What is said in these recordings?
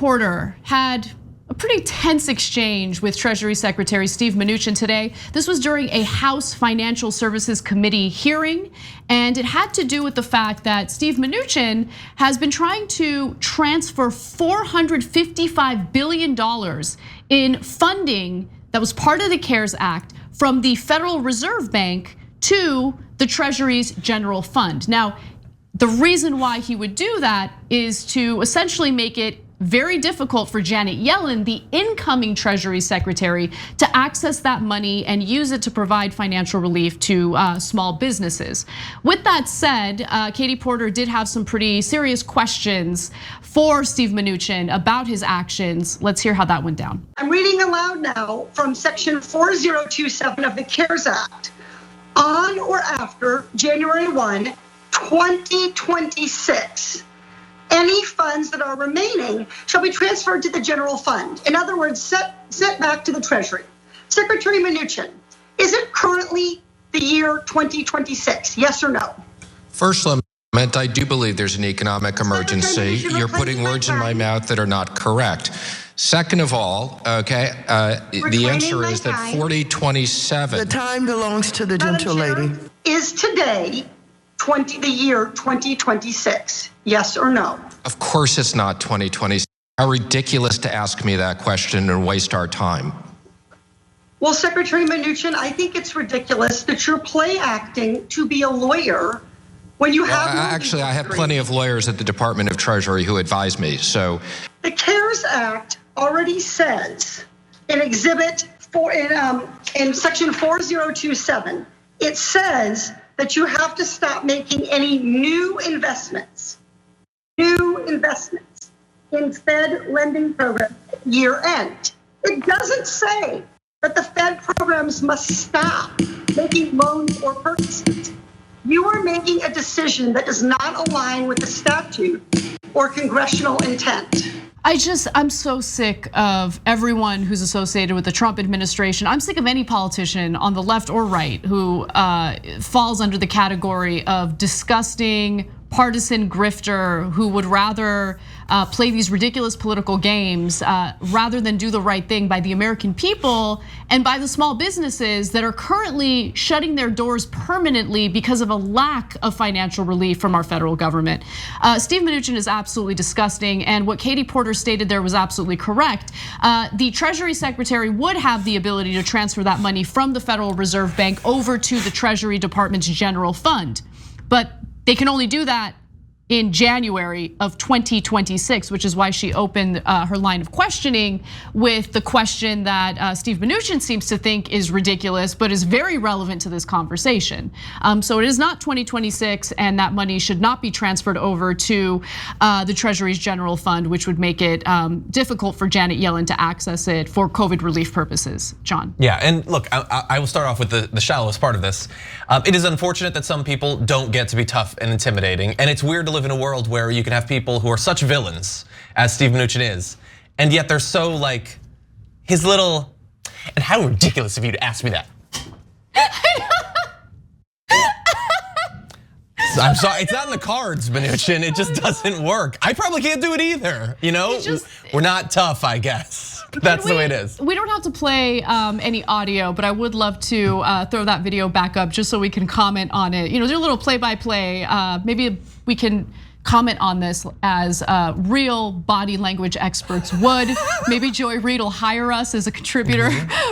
Porter had a pretty tense exchange with Treasury Secretary Steven Mnuchin today. This was during a House Financial Services Committee hearing, and it had to do with the fact that Steven Mnuchin has been trying to transfer $455 billion in funding that was part of the CARES Act from the Federal Reserve Bank to the Treasury's general fund. Now, the reason why he would do that is to essentially make it very difficult for Janet Yellen, the incoming Treasury Secretary, to access that money and use it to provide financial relief to small businesses. With that said, Katie Porter did have some pretty serious questions for Steven Mnuchin about his actions. Let's hear how that went down. I'm reading aloud now from section 4027 of the CARES Act. On or after January 1, 2026. Any funds that are remaining shall be transferred to the general fund. In other words, sent back to the Treasury. Secretary Mnuchin, is it currently the year 2026? Yes or no? First Amendment, I do believe there's an economic emergency. You're putting words in my mouth that are not correct. Second of all, okay, the answer is that 4027. The time belongs to the gentle lady. Is today the year 2026? Yes or no? Of course it's not 2026. How ridiculous to ask me that question and waste our time. Well, Secretary Mnuchin, I think it's ridiculous that you're play acting to be a lawyer when you have. Actually, I have plenty of lawyers at the Department of Treasury who advise me, so. The CARES Act already says in exhibit in section 4027, it says that you have to stop making any new investments in Fed lending programs year end. It doesn't say that the Fed programs must stop making loans or purchases. You are making a decision that does not align with the statute or congressional intent. I'm so sick of everyone who's associated with the Trump administration. I'm sick of any politician on the left or right who falls under the category of disgusting, partisan grifter who would rather play these ridiculous political games rather than do the right thing by the American people and by the small businesses that are currently shutting their doors permanently because of a lack of financial relief from our federal government. Steven Mnuchin is absolutely disgusting, and what Katie Porter stated there was absolutely correct. The Treasury Secretary would have the ability to transfer that money from the Federal Reserve Bank over to the Treasury Department's general fund, but they can only do that in January of 2026, which is why she opened her line of questioning with the question that Steven Mnuchin seems to think is ridiculous, but is very relevant to this conversation. So it is not 2026, and that money should not be transferred over to the Treasury's general fund, which would make it difficult for Janet Yellen to access it for COVID relief purposes. John. Yeah, and look, I will start off with the shallowest part of this. It is unfortunate that some people don't get to be tough and intimidating, and it's weird to live in a world where you can have people who are such villains as Steven Mnuchin is, and yet they're so like his little. And how ridiculous of you to ask me that. I'm sorry, it's not in the cards, Mnuchin. It just doesn't work. I probably can't do it either. You know, we're not tough, I guess. That's the way it is. We don't have to play any audio, but I would love to throw that video back up just so we can comment on it. You know, do a little play-by-play. Maybe we can comment on this as real body language experts would. Maybe Joy Reid will hire us as a contributor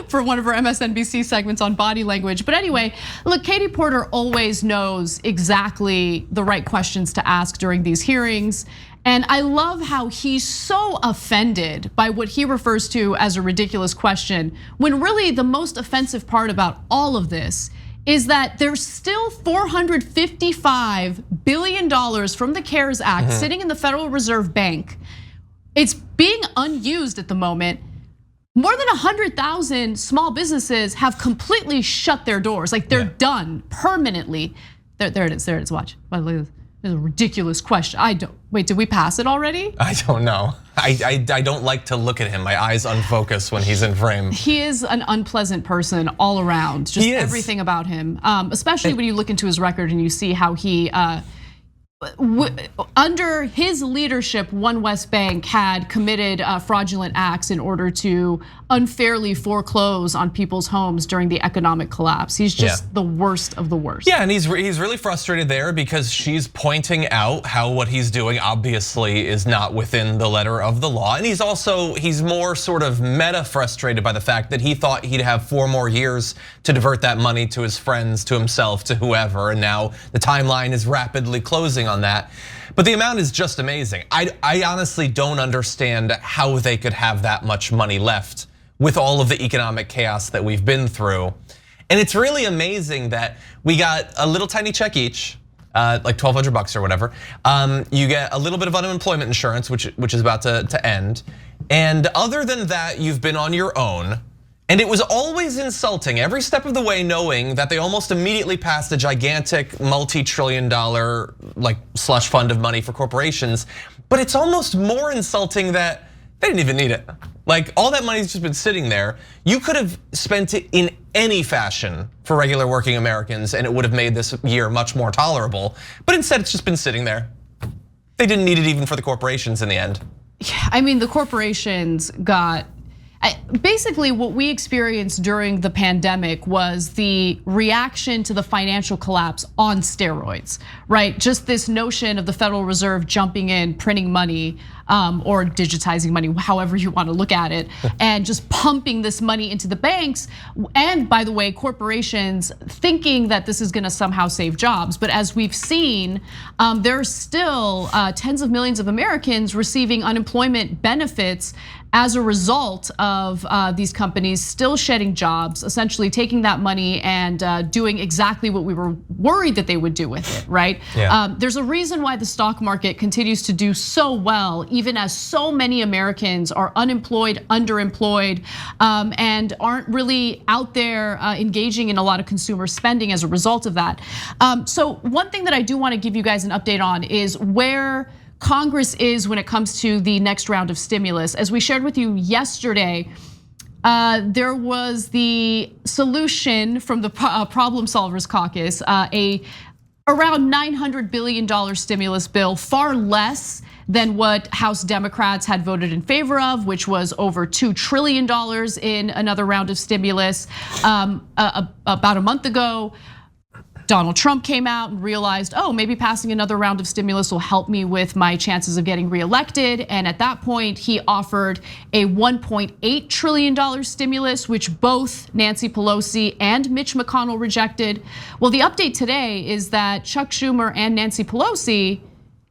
for one of our MSNBC segments on body language. But anyway, look, Katie Porter always knows exactly the right questions to ask during these hearings. And I love how he's so offended by what he refers to as a ridiculous question, when really the most offensive part about all of this is that there's still $455 billion from the CARES Act sitting in the Federal Reserve Bank. It's being unused at the moment. More than 100,000 small businesses have completely shut their doors, like they're done permanently. There it is, watch. It's a ridiculous question. Wait, did we pass it already? I don't know. I don't like to look at him. My eyes unfocus when he's in frame. He is an unpleasant person all around. Just everything about him, especially when you look into his record and you see how he under his leadership, One West Bank had committed fraudulent acts in order to unfairly foreclose on people's homes during the economic collapse. He's just the worst of the worst. Yeah, and he's really frustrated there because she's pointing out how what he's doing obviously is not within the letter of the law. And he's more sort of meta frustrated by the fact that he thought he'd have 4 more years to divert that money to his friends, to himself, to whoever. And now the timeline is rapidly closing on that. But the amount is just amazing. I honestly don't understand how they could have that much money left with all of the economic chaos that we've been through. And it's really amazing that we got a little tiny check each, like $1,200 or whatever. You get a little bit of unemployment insurance, which is about to end. And other than that, you've been on your own. And it was always insulting every step of the way, knowing that they almost immediately passed a gigantic multi-trillion-dollar like slush fund of money for corporations. But it's almost more insulting that they didn't even need it. Like, all that money's just been sitting there. You could have spent it in any fashion for regular working Americans and it would have made this year much more tolerable. But instead, it's just been sitting there. They didn't need it even for the corporations in the end. Yeah, I mean, the corporations got, basically what we experienced during the pandemic was the reaction to the financial collapse on steroids, right? Just this notion of the Federal Reserve jumping in, printing money, or digitizing money, however you want to look at it, and just pumping this money into the banks. And by the way, corporations thinking that this is going to somehow save jobs. But as we've seen, there are still tens of millions of Americans receiving unemployment benefits as a result of these companies still shedding jobs, essentially taking that money and doing exactly what we were worried that they would do with it, right? Yeah. There's a reason why the stock market continues to do so well, even as so many Americans are unemployed, underemployed, and aren't really out there engaging in a lot of consumer spending as a result of that. So one thing that I do want to give you guys an update on is where Congress is when it comes to the next round of stimulus. As we shared with you yesterday, there was the solution from the Problem Solvers Caucus, around $900 billion stimulus bill, far less than what House Democrats had voted in favor of, which was over $2 trillion in another round of stimulus. About a month ago, Donald Trump came out and realized, oh, maybe passing another round of stimulus will help me with my chances of getting reelected. And at that point, he offered a $1.8 trillion stimulus, which both Nancy Pelosi and Mitch McConnell rejected. Well, the update today is that Chuck Schumer and Nancy Pelosi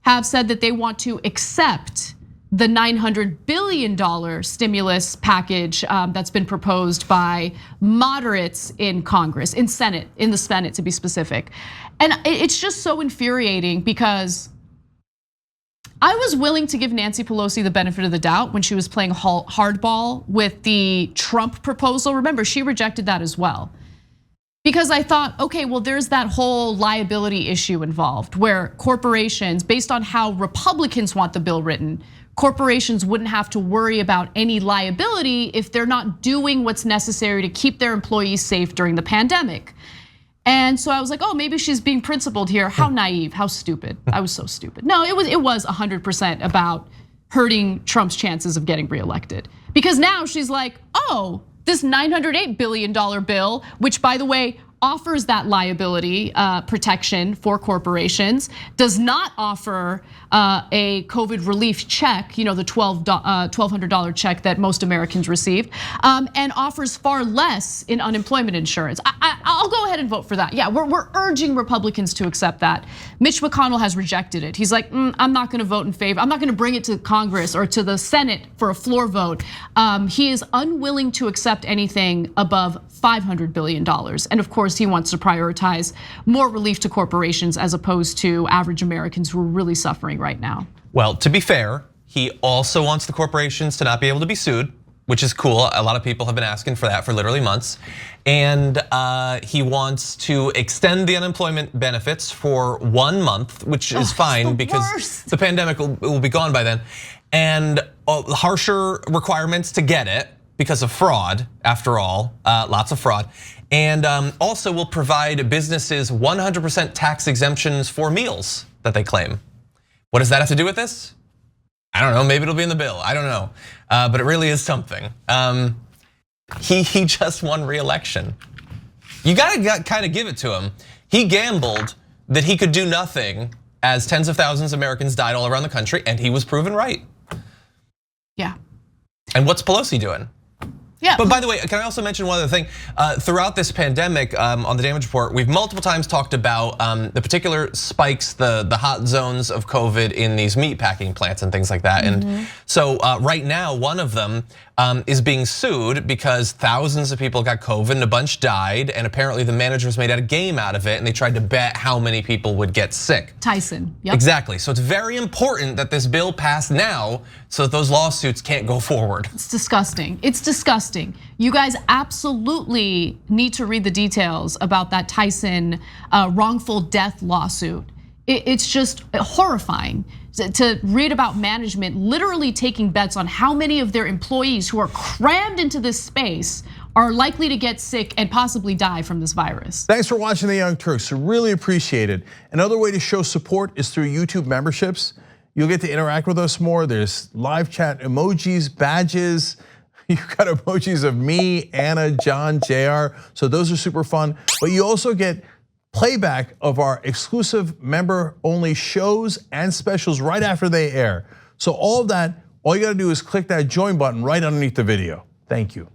have said that they want to accept the $900 billion stimulus package that's been proposed by moderates in Congress, in the Senate to be specific. And it's just so infuriating because I was willing to give Nancy Pelosi the benefit of the doubt when she was playing hardball with the Trump proposal. Remember, she rejected that as well. Because I thought, okay, well, there's that whole liability issue involved where corporations, based on how Republicans want the bill written, corporations wouldn't have to worry about any liability if they're not doing what's necessary to keep their employees safe during the pandemic. And so I was like, oh, maybe she's being principled here. How naive, how stupid. I was so stupid. No, it was 100% about hurting Trump's chances of getting reelected. Because now she's like, oh, this $908 billion bill, which by the way, offers that liability protection for corporations, does not offer a COVID relief check, the $1,200 check that most Americans received, and offers far less in unemployment insurance. I'll go ahead and vote for that. Yeah, we're urging Republicans to accept that. Mitch McConnell has rejected it. He's like, I'm not gonna vote in favor. I'm not gonna bring it to Congress or to the Senate for a floor vote. He is unwilling to accept anything above $500 billion. And of course, he wants to prioritize more relief to corporations as opposed to average Americans who are really suffering right now. Well, to be fair, he also wants the corporations to not be able to be sued, which is cool. A lot of people have been asking for that for literally months. And he wants to extend the unemployment benefits for 1 month, which is fine because the pandemic will be gone by then. And harsher requirements to get it because of fraud, after all, lots of fraud. And also will provide businesses 100% tax exemptions for meals that they claim. What does that have to do with this? I don't know, maybe it'll be in the bill, I don't know. But it really is something. He just won re-election. You gotta kind of give it to him. He gambled that he could do nothing as tens of thousands of Americans died all around the country, and he was proven right. Yeah. And what's Pelosi doing? Yeah. But by the way, can I also mention one other thing? Throughout this pandemic, on the damage report, we've multiple times talked about the particular spikes, the hot zones of COVID in these meat packing plants and things like that. And so right now, one of them is being sued because thousands of people got COVID and a bunch died. And apparently the managers made a game out of it and they tried to bet how many people would get sick. Tyson, yep. Exactly, so it's very important that this bill pass now so that those lawsuits can't go forward. It's disgusting, it's disgusting. You guys absolutely need to read the details about that Tyson wrongful death lawsuit. It's just horrifying to read about management literally taking bets on how many of their employees who are crammed into this space are likely to get sick and possibly die from this virus. Thanks for watching The Young Turks, we really appreciate it. Another way to show support is through YouTube memberships. You'll get to interact with us more. There's live chat emojis, badges. You've got emojis of me, Anna, John, JR, so those are super fun. But you also get playback of our exclusive member-only shows and specials right after they air. So all of that, all you gotta do is click that join button right underneath the video. Thank you.